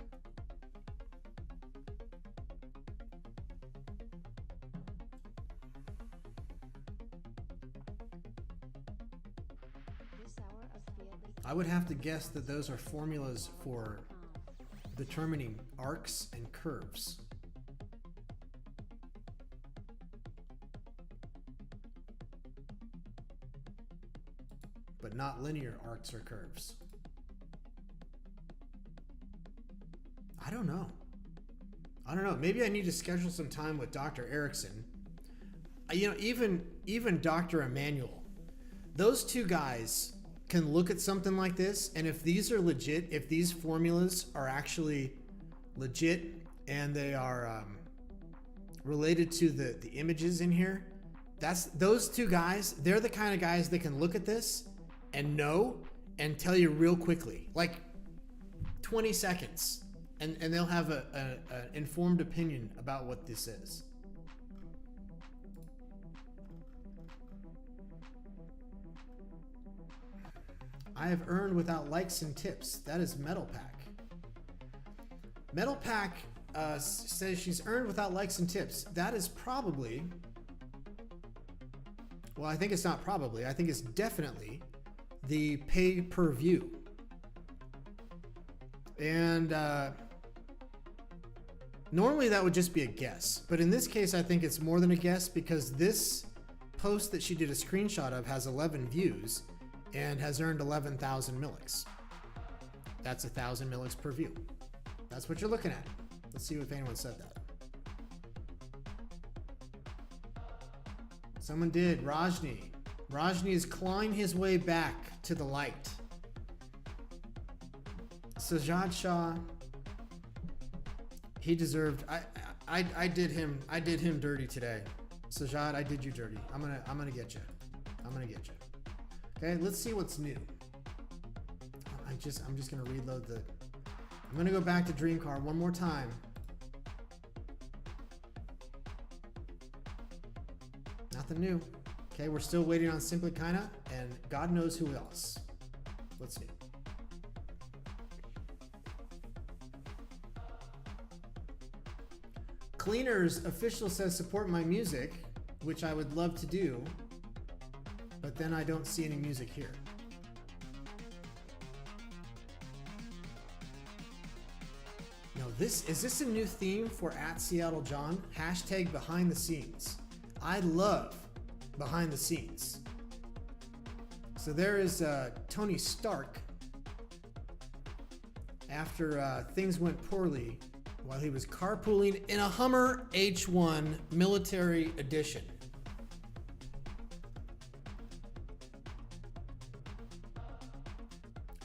This hour of Fiat League I would have to guess that those are formulas for determining arcs and curves. But not linear arcs or curves. I don't know. Maybe I need to schedule some time with Dr. Erickson. You know, even Dr. Emmanuel. Those two guys can look at something like this, and if these are legit, if these formulas are actually legit and they are related to the images in here, those two guys, they're the kind of guys that can look at this and know and tell you real quickly, like 20 seconds, and they'll have an informed opinion about what this is. I have earned without likes and tips. That is Metal Pack. Metal Pack says she's earned without likes and tips. That is probably, well, I think it's not probably, I think it's definitely the pay-per-view. And normally that would just be a guess, but in this case I think it's more than a guess, because this post that she did a screenshot of has 11 views and has earned 11,000 Millix. That's 1,000 Millix per view. That's what you're looking at. Let's see if anyone said that. Someone did. Rajni. Rajni is clawing his way back to the light. Sajad Shah. He deserved. I did him dirty today. Sajad, I did you dirty. I'm gonna get you. I'm gonna get you. Okay, let's see what's new. I'm just gonna reload the. I'm gonna go back to Dream Car one more time. Nothing new. Okay, we're still waiting on Simply Kinda, and God knows who else. Let's see. Cleaners official says support my music, which I would love to do. But then I don't see any music here. Now is this a new theme for @SeattleJohn? Hashtag behind the scenes. I love behind the scenes. So there is Tony Stark. After things went poorly while he was carpooling in a Hummer H1 Military Edition.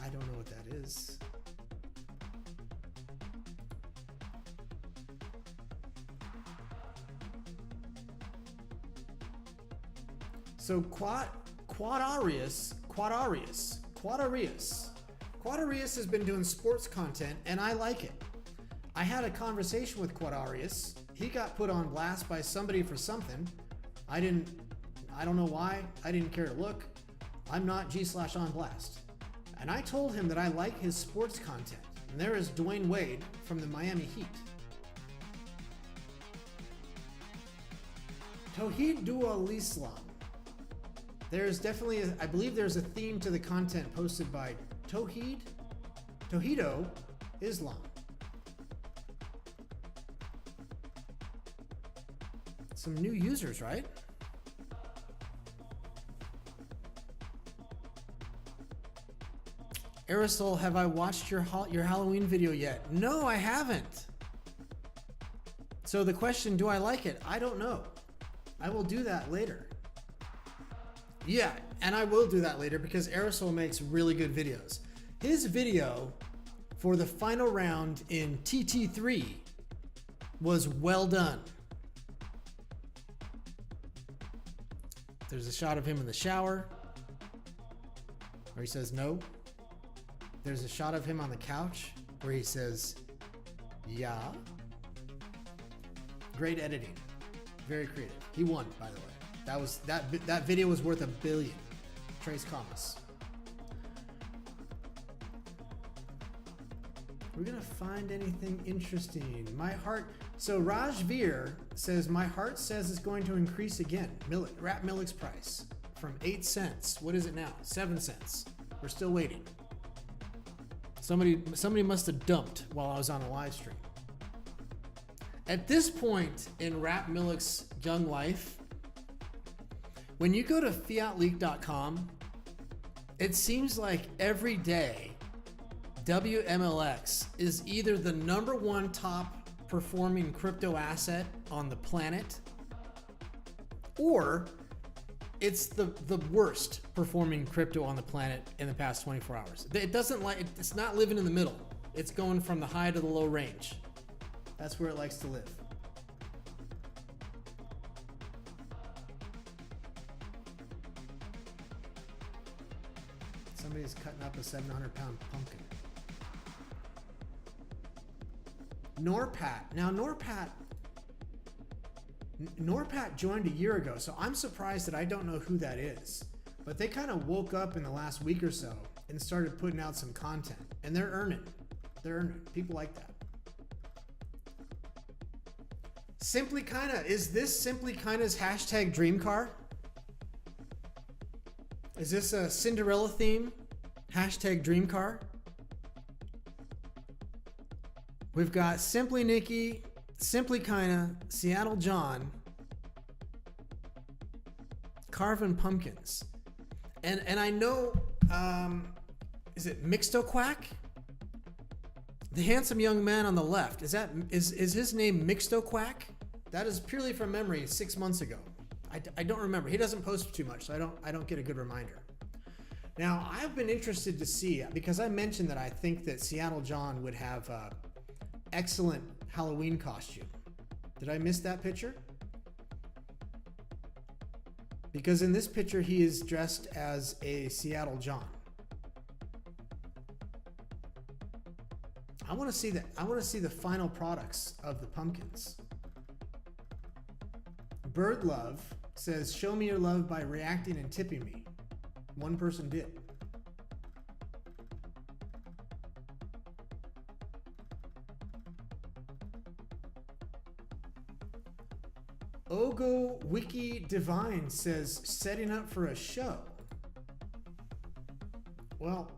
I don't know what that is. So Quadarius has been doing sports content, and I like it. I had a conversation with Quadarius. He got put on blast by somebody for something. I don't know why. I didn't care to look. I'm not G/on blast. And I told him that I like his sports content. And there is Dwayne Wade from the Miami Heat. Tawhid Dua Lislam. There's definitely, I believe there's a theme to the content posted by Tawhido Islam. Some new users, right? Aerosol, have I watched your Halloween video yet? No, I haven't. So the question, do I like it? I don't know. I will do that later. Yeah, and I will do that later because Aerosol makes really good videos. His video for the final round in TT3 was well done. There's a shot of him in the shower. where he says no. There's a shot of him on the couch where he says, yeah. Great editing. Very creative. He won, by the way. That video was worth $1 billion. Trace Thomas. We're gonna find anything interesting. My heart. So Raj Veer says my heart says it's going to increase again. Rap Millik's price from 8 cents. What is it now? 7 cents. We're still waiting. Somebody must have dumped while I was on a live stream. At this point in Rap Millik's young life, when you go to fiatleak.com, it seems like every day WMLX is either the #1 top performing crypto asset on the planet, or it's the worst performing crypto on the planet in the past 24 hours. It's not living in the middle. It's going from the high to the low range. That's where it likes to live. Somebody's cutting up a 700-pound pumpkin. Norpat. Now, Norpat joined a year ago, so I'm surprised that I don't know who that is. But they kind of woke up in the last week or so and started putting out some content. And they're earning. People like that. Simply Kinda. Is this Simply Kinda's hashtag dream car? Is this a Cinderella theme? Hashtag dream car? We've got Simply Nikki, Simply Kinda, Seattle John, carving pumpkins. And I know, is it Mixto Quack? The handsome young man on the left, is his name Mixto Quack? That is purely from memory 6 months ago. I don't remember. He doesn't post too much, so I don't get a good reminder. Now, I've been interested to see, because I mentioned that I think that Seattle John would have excellent Halloween costume. Did I miss that picture? Because in this picture, he is dressed as a Seattle John. I want to see the final products of the pumpkins. Bird Love says, "Show me your love by reacting and tipping me." One person did. Ogo Wiki Divine says, "Setting up for a show." Well,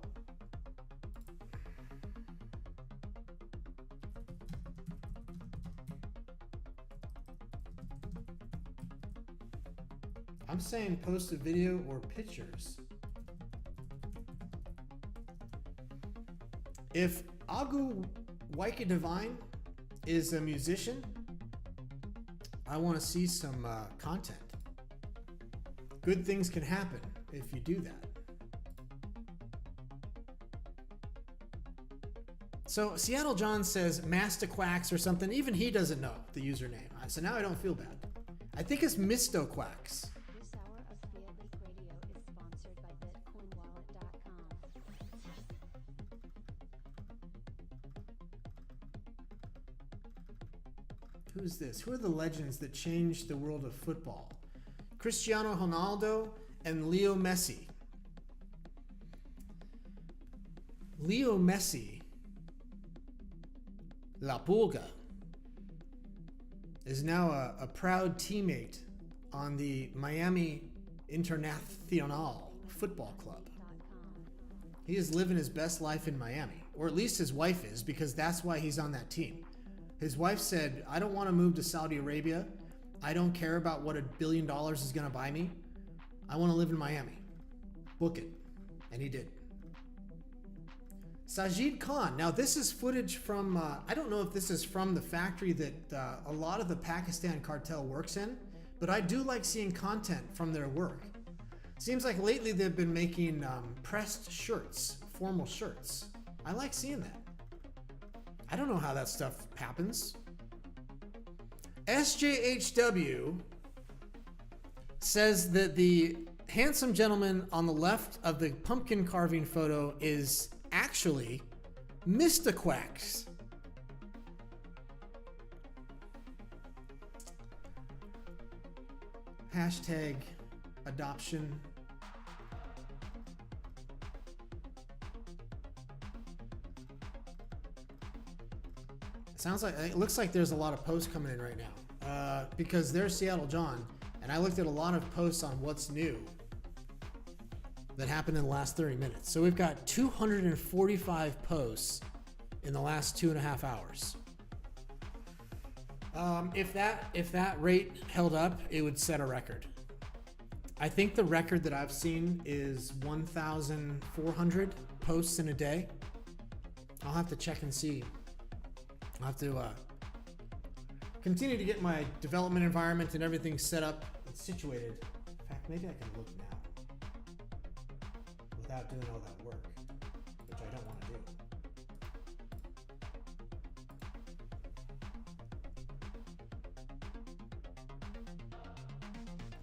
I'm saying post a video or pictures. If Ogo Wiki Divine is a musician, I want to see some content. Good things can happen if you do that. So Seattle John says Master Quacks or something. Even he doesn't know the username. So now I don't feel bad. I think it's Misto Quacks. This hour of Fiat Leak Radio is sponsored by BitcoinWallet.com. Who's this? Who are the legends that changed the world of football? Cristiano Ronaldo and Leo Messi. Leo Messi, La Pulga, is now a proud teammate on the Miami Internacional Football Club. He is living his best life in Miami, or at least his wife is, because that's why he's on that team. His wife said, "I don't want to move to Saudi Arabia. I don't care about what $1 billion is going to buy me. I want to live in Miami. Book it." And he did. Sajid Khan. Now, this is footage from, I don't know if this is from the factory that a lot of the Pakistan cartel works in, but I do like seeing content from their work. Seems like lately they've been making pressed shirts, formal shirts. I like seeing that. I don't know how that stuff happens. SJHW says that the handsome gentleman on the left of the pumpkin carving photo is actually Mystaquax. Hashtag adoption. It looks like there's a lot of posts coming in right now because there's Seattle John, and I looked at a lot of posts on what's new that happened in the last 30 minutes. So we've got 245 posts in the last 2.5 hours. If that rate held up, it would set a record. I think the record that I've seen is 1,400 posts in a day. I'll have to check and see. I'll have to continue to get my development environment and everything set up and situated. In fact, maybe I can look now without doing all that work, which I don't want to do.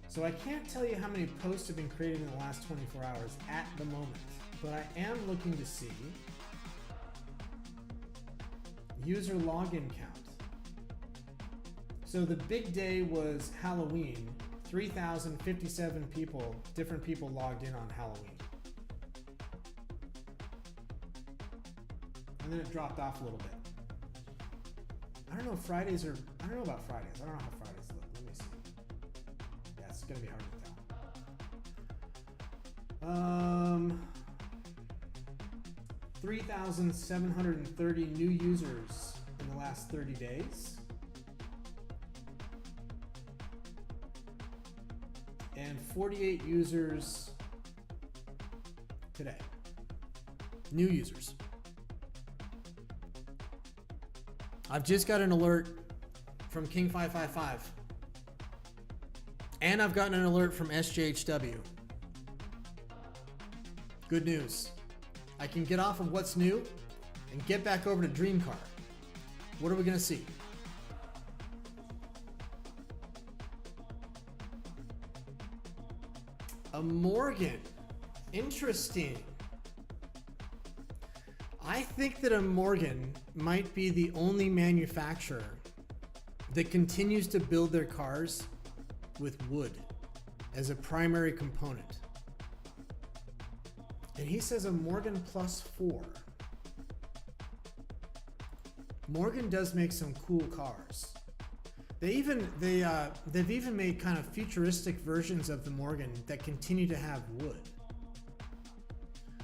So I can't tell you how many posts have been created in the last 24 hours at the moment, but I am looking to see user login count. So the big day was Halloween. 3,057 people, different people logged in on Halloween. And then it dropped off a little bit. I don't know if Fridays are, I don't know about Fridays. I don't know how Fridays look. Let me see. Yeah, it's gonna be hard to tell. 3,730 new users in the last 30 days. And 48 users today. New users. I've just got an alert from King555. And I've gotten an alert from SJHW. Good news. I can get off of what's new and get back over to Dream Car. What are we going to see? A Morgan. Interesting. I think that a Morgan might be the only manufacturer that continues to build their cars with wood as a primary component. And he says a Morgan Plus 4. Morgan does make some cool cars. They've even made kind of futuristic versions of the Morgan that continue to have wood.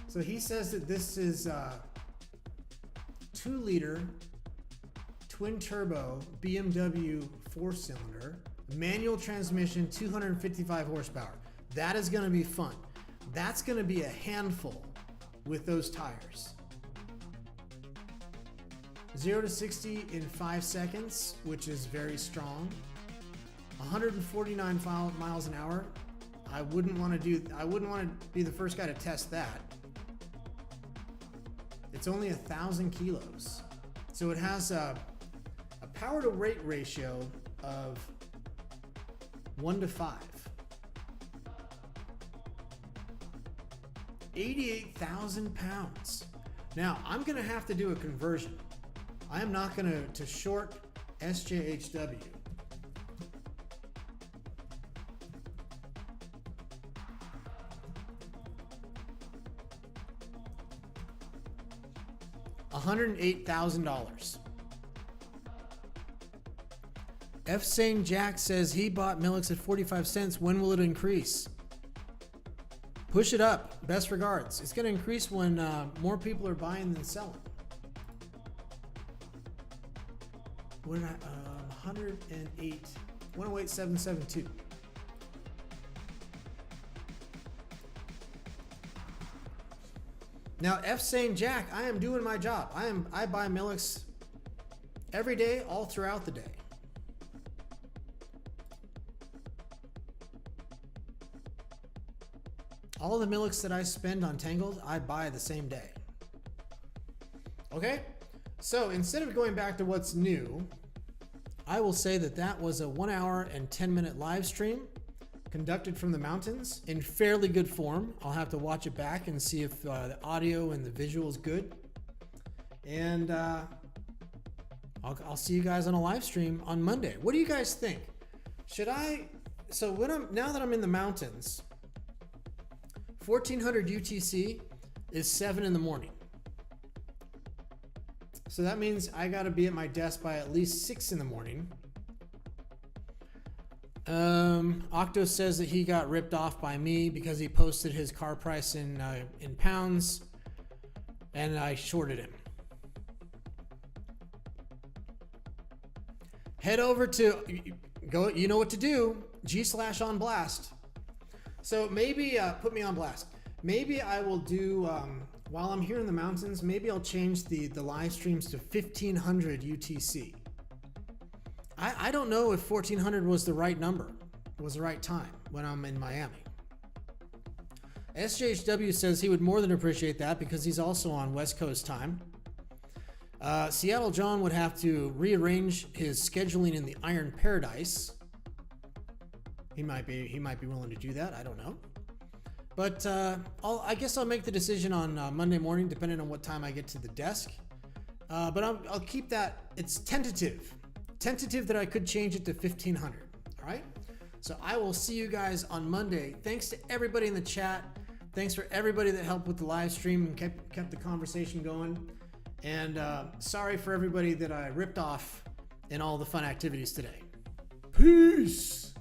So he says that this is 2-liter twin turbo BMW 4-cylinder, manual transmission, 255 horsepower. That is going to be fun. That's going to be a handful with those tires. 0 to 60 in 5 seconds, which is very strong. 149 miles an hour. I wouldn't want to be the first guy to test that. It's only 1,000 kilos. So it has a power to weight ratio of 1 to 5. 88,000 pounds. Now, I'm going to have to do a conversion. I am not going to short SJHW. $108,000. F. St. Jack says he bought Milix at 45 cents. When will it increase? Push it up. Best regards. It's going to increase when more people are buying than selling. What did 108, 108,772. Now, F. St. Jack, I am doing my job. I buy Milix every day, all throughout the day. All the Milix that I spend on Tangled, I buy the same day. Okay? So instead of going back to what's new, I will say that that was a 1 hour and 10 minute live stream conducted from the mountains in fairly good form. I'll have to watch it back and see if the audio and the visual is good. And I'll see you guys on a live stream on Monday. What do you guys think? Should I? So now that I'm in the mountains, 1400 UTC is 7 in the morning. So that means I got to be at my desk by at least 6 in the morning. Octo says that he got ripped off by me because he posted his car price in pounds, and I shorted him. Head over to go. You know what to do. G/OnBlast. So maybe put me on blast. Maybe I will do while I'm here in the mountains. Maybe I'll change the live streams to 1500 UTC. I don't know if 1400 was the right number, was the right time when I'm in Miami. SJHW says he would more than appreciate that because he's also on West Coast time. Seattle John would have to rearrange his scheduling in the Iron Paradise. He might be willing to do that. I don't know. But I guess I'll make the decision on Monday morning, depending on what time I get to the desk. But I'll keep that. It's tentative that I could change it to 1500. All right. So I will see you guys on Monday. Thanks to everybody in the chat. Thanks for everybody that helped with the live stream and kept the conversation going. And sorry for everybody that I ripped off in all the fun activities today. Peace.